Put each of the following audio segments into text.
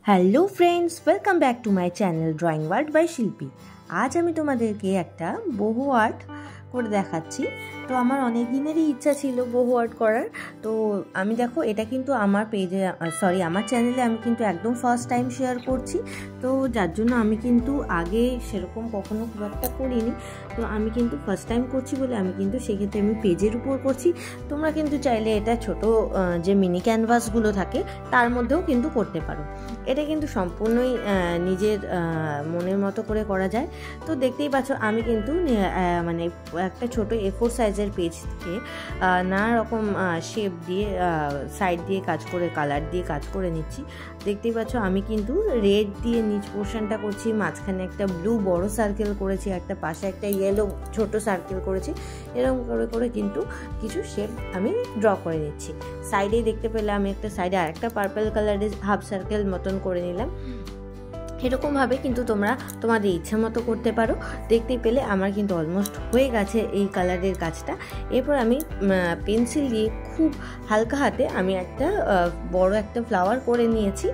Hello friends, welcome back to my channel drawing world by Shilpi. আজ আমি তোমাদেরকে একটা বহু আর্ট করে দেখাচ্ছি। তো আমার অনেক দিনেরই ইচ্ছা ছিল বহু আর্ট করার। তো আমি দেখো, এটা কিন্তু আমার পেজে আমার চ্যানেলে আমি কিন্তু একদম ফার্স্ট টাইম শেয়ার করছি। তো যার জন্য আমি কিন্তু আগে সেরকম কখনো খুব একটা করিনি। তো আমি কিন্তু ফার্স্ট টাইম করছি বলে আমি কিন্তু সেক্ষেত্রে আমি পেজের উপর করছি। তোমরা কিন্তু চাইলে এটা ছোট যে মিনি ক্যানভাসগুলো থাকে তার মধ্যেও কিন্তু করতে পারো। এটা কিন্তু সম্পূর্ণই নিজের মনের মতো করে করা যায়। তো দেখতেই পাচ্ছ আমি কিন্তু মানে একটা ছোট A4 সাইজের পেজ থেকে নানা রকম শেপ দিয়ে সাইড দিয়ে কাজ করে, কালার দিয়ে কাজ করে নিচ্ছি। দেখতেই পাচ্ছ আমি কিন্তু রেড দিয়ে নিচ পোর্শনটা করছি, মাঝখানে একটা ব্লু বড় সার্কেল করেছি, একটা পাশে একটা ইয়েলো ছোট সার্কেল করেছি। এরকম করে করে কিন্তু কিছু শেপ আমি ড্র করে নিচ্ছি। সাইডে দেখতে পেলে আমি একটা সাইডে আরেকটা পার্পল কালারের হাফ সার্কেল মতন করে নিলাম। এরকমভাবে কিন্তু তোমরা তোমাদের ইচ্ছা মতো করতে পারো। দেখতেই পেলে আমার কিন্তু অলমোস্ট হয়ে গেছে এই কালারের কাজটা। এরপর আমি পেন্সিল দিয়ে খুব হালকা হাতে আমি একটা বড় একটা ফ্লাওয়ার করে নিয়েছি,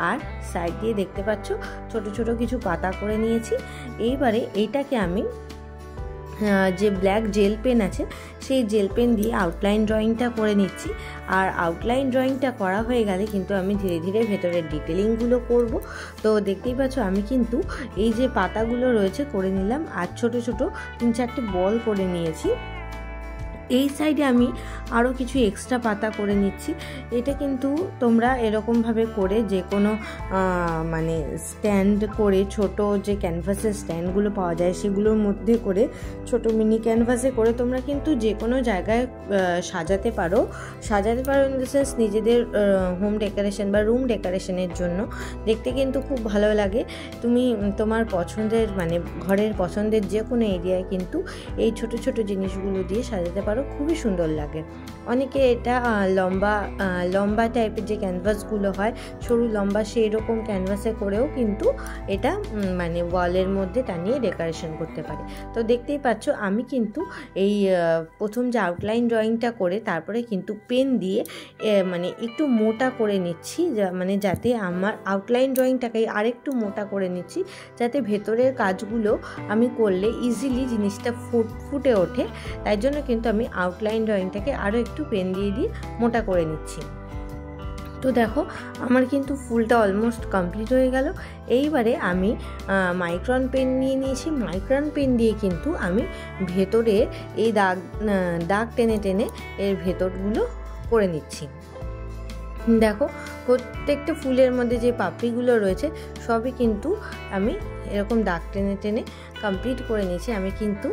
আর সাইড দিয়ে দেখতে পাচ্ছ ছোট ছোট কিছু পাতা করে নিয়েছি। এইবারে এইটাকে আমি যে ব্ল্যাক জেল পেন আছে সেই জেল পেন দিয়ে আউটলাইন ড্রয়িংটা করে নিচ্ছি। আর আউটলাইন ড্রয়িংটা করা হয়ে গেলে কিন্তু আমি ধীরে ধীরে ভেতরের ডিটেলিংগুলো করব। তো দেখতেই পাচ্ছ আমি কিন্তু এই যে পাতাগুলো রয়েছে করে নিলাম, আর ছোট ছোট 3-4টে বল করে নিয়েছি। এই সাইডে আমি আরও কিছু এক্সট্রা পাতা করে নিচ্ছি। এটা কিন্তু তোমরা এরকমভাবে করে যে কোনো মানে স্ট্যান্ড করে, ছোট যে ক্যানভাসের স্ট্যান্ডগুলো পাওয়া যায় সেগুলোর মধ্যে করে, ছোট মিনি ক্যানভাসে করে তোমরা কিন্তু যে কোনো জায়গায় সাজাতে পারো ইন দ্য সেন্স নিজেদের হোম ডেকোরেশন বা রুম ডেকোরেশনের জন্য দেখতে কিন্তু খুব ভালো লাগে। তুমি তোমার পছন্দের মানে ঘরের পছন্দের যে কোনো এরিয়ায় কিন্তু এই ছোট ছোট জিনিসগুলো দিয়ে সাজাতে পারো, খুবই সুন্দর লাগে। অনেকে এটা লম্বা টাইপের যে ক্যানভাসগুলো হয়, সরু লম্বা, সেই রকম ক্যানভাসে করেও কিন্তু এটা মানে ওয়ালের মধ্যে টানিয়ে ডেকোরেশন করতে পারে। তো দেখতেই পাচ্ছ আমি কিন্তু এই প্রথম যে আউটলাইন ড্রয়িংটা করে তারপরে কিন্তু পেন দিয়ে মানে একটু মোটা করে নিচ্ছি, মানে যাতে আমার আউটলাইন ড্রয়িংটাকে আরেকটু মোটা করে নিচ্ছি, যাতে ভেতরের কাজগুলো আমি করলে ইজিলি জিনিসটা ফুটে ওঠে। তাই জন্য কিন্তু আমি আউটলাইন ড্রয়িংটাকে আরও একটু পেন দিয়ে মোটা করে নিচ্ছি। তো দেখো আমার কিন্তু ফুলটা অলমোস্ট কমপ্লিট হয়ে গেল। এইবারে আমি মাইক্রন পেন নিয়ে নিয়েছি। মাইক্রন পেন দিয়ে কিন্তু আমি ভেতরে এই দাগ টেনে টেনে এর ভেতরগুলো করে নিচ্ছি। দেখো প্রত্যেকটা ফুলের মধ্যে যে পাপড়িগুলো রয়েছে সবই কিন্তু আমি এরকম দাগ টেনে টেনে কমপ্লিট করে নিয়েছি। আমি কিন্তু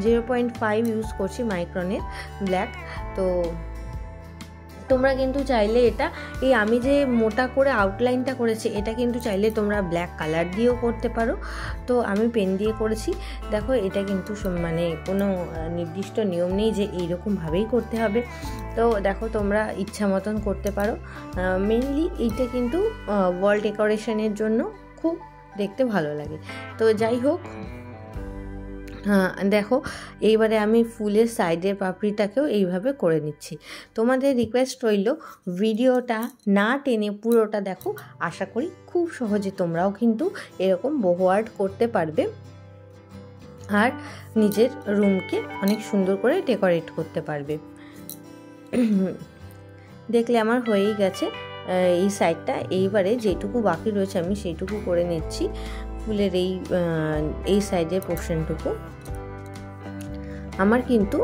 0.5 ইউজ করছি মাইক্রনের ব্ল্যাক। তো তোমরা কিন্তু চাইলে এটা আমি যে মোটা করে আউটলাইনটা করেছি এটা কিন্তু চাইলে তোমরা ব্ল্যাক কালার দিয়েও করতে পারো। তো আমি পেন দিয়ে করেছি। দেখো এটা কিন্তু মানে কোনো নির্দিষ্ট নিয়ম নেই যে এইরকমভাবেই করতে হবে। তো দেখো তোমরা ইচ্ছা মতন করতে পারো। মেনলি এইটা কিন্তু ওয়াল ডেকোরেশনের জন্য খুব দেখতে ভালো লাগে। তো যাই হোক, দেখো এইবারে আমি ফুলের সাইডের পাপড়িটাকেও এইভাবে করে নিচ্ছি। তোমাদের রিকোয়েস্ট রইল ভিডিওটা না টেনে পুরোটা দেখো। আশা করি খুব সহজে তোমরাও কিন্তু এরকম বহু আর্ট করতে পারবে আর নিজের রুমকে অনেক সুন্দর করে ডেকোরেট করতে পারবে। দেখলে আমার হয়েই গেছে এই সাইডটা। এইবারে যেটুকু বাকি রয়েছে আমি সেইটুকু করে নিচ্ছি। ফুলের এই সাইডের পোর্শনটুকু আমার কিন্তু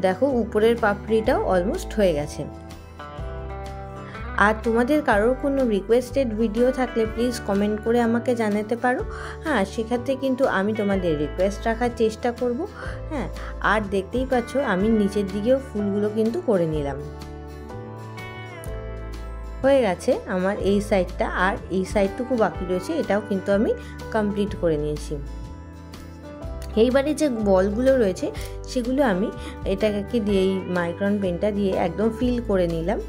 দেখো উপরের পাপড়িটাও অলমোস্ট হয়ে গেছে। আর তোমাদের কারোর কোনো রিকোয়েস্টেড ভিডিও থাকলে প্লিজ কমেন্ট করে আমাকে জানাতে পারো। হ্যাঁ, সেক্ষেত্রে কিন্তু আমি তোমাদের রিকোয়েস্ট রাখার চেষ্টা করব। হ্যাঁ, আর দেখতেই পাচ্ছ আমি নিচের দিকেও ফুলগুলো কিন্তু করে নিলাম। হয়ে গেছে আমার এই সাইডটা, আর এই সাইডটুকু বাকি রয়েছে, এটাও কিন্তু আমি কমপ্লিট করে নিয়েছি। এইবারে যে বলগুলো রয়েছে সেগুলো আমি এটাকে দিয়ে এই মাইক্রন পেনটা দিয়ে একদম ফিল করে নিলাম।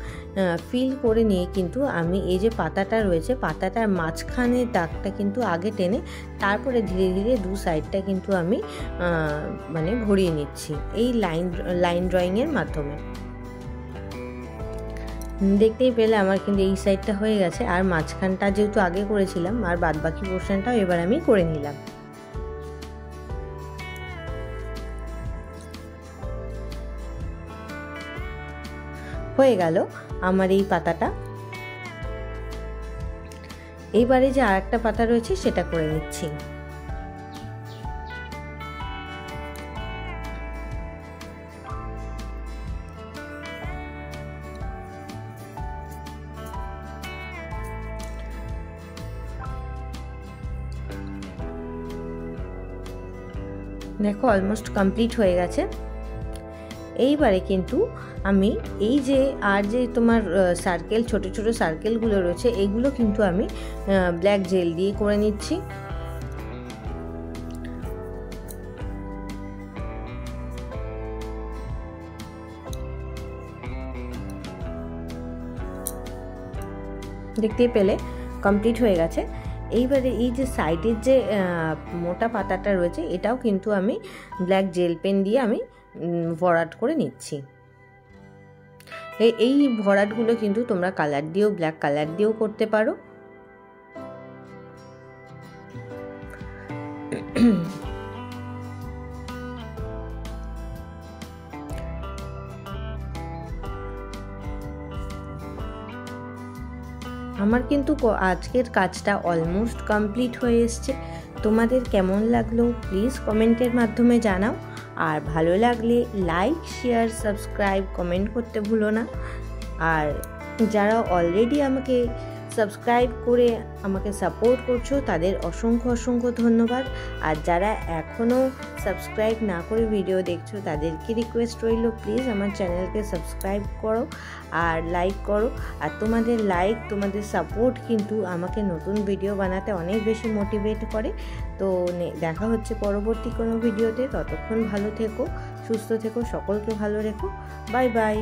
ফিল করে নিয়ে কিন্তু আমি এই যে পাতাটা রয়েছে পাতাটার মাঝখানে দাগটা কিন্তু আগে টেনে তারপরে ধীরে ধীরে দু সাইডটা কিন্তু আমি মানে ভরিয়ে নিচ্ছি এই লাইন ড্রয়িংয়ের মাধ্যমে। দেখতেই পেলে আমার কিন্তু এই সাইডটা হয়ে গেছে, আর মাঝখানটা যেহেতু আগে করেছিলাম আর বাদ বাকি পোর্শনটাও এবার আমি করে নিলাম। হয়ে গেল আমার এই পাতাটা। এইবারে যে আর একটা পাতা রয়েছে সেটা করে নিচ্ছি। দেখো অলমোস্ট কমপ্লিট হয়ে গেছে। এইবারে কিন্তু আমি এই যে আর যে তোমার সার্কেল, ছোট ছোট সার্কেলগুলো রয়েছে, এগুলো কিন্তু আমি ব্ল্যাক জেল দিয়ে করে নিচ্ছি। দেখতেই পেলে কমপ্লিট হয়ে গেছে। এইবারে এই যে সাইডের যে মোটা পাতাটা রয়েছে এটাও কিন্তু আমি ব্ল্যাক জেল পেন দিয়ে আমি ভরাট করে নিচ্ছি। এই ভরাটগুলো কিন্তু তোমরা কালার দিয়েও, ব্ল্যাক কালার দিয়েও করতে পারো। আমার কিন্তু আজকের কাজটা অলমোস্ট কমপ্লিট হয়ে এসছে। তোমাদের কেমন লাগলো প্লিজ কমেন্টের মাধ্যমে জানাও, আর ভালো লাগলে লাইক, শেয়ার, সাবস্ক্রাইব, কমেন্ট করতে ভুলো না। আর যারা অলরেডি আমাকে সাবস্ক্রাইব করে আমাকে সাপোর্ট করছো তাদের অসংখ্য অসংখ্য ধন্যবাদ। আর যারা এখনও সাবস্ক্রাইব না করে ভিডিও দেখছো তাদেরকে রিকোয়েস্ট রইল প্লিজ আমার চ্যানেলকে সাবস্ক্রাইব করো আর লাইক করো। আর তোমাদের লাইক, তোমাদের সাপোর্ট কিন্তু আমাকে নতুন ভিডিও বানাতে অনেক বেশি মোটিভেট করে। তো দেখা হচ্ছে পরবর্তী কোনো ভিডিওতে। ততক্ষণ ভালো থেকো, সুস্থ থেকো, সকলকে ভালো রেখো। Bye bye.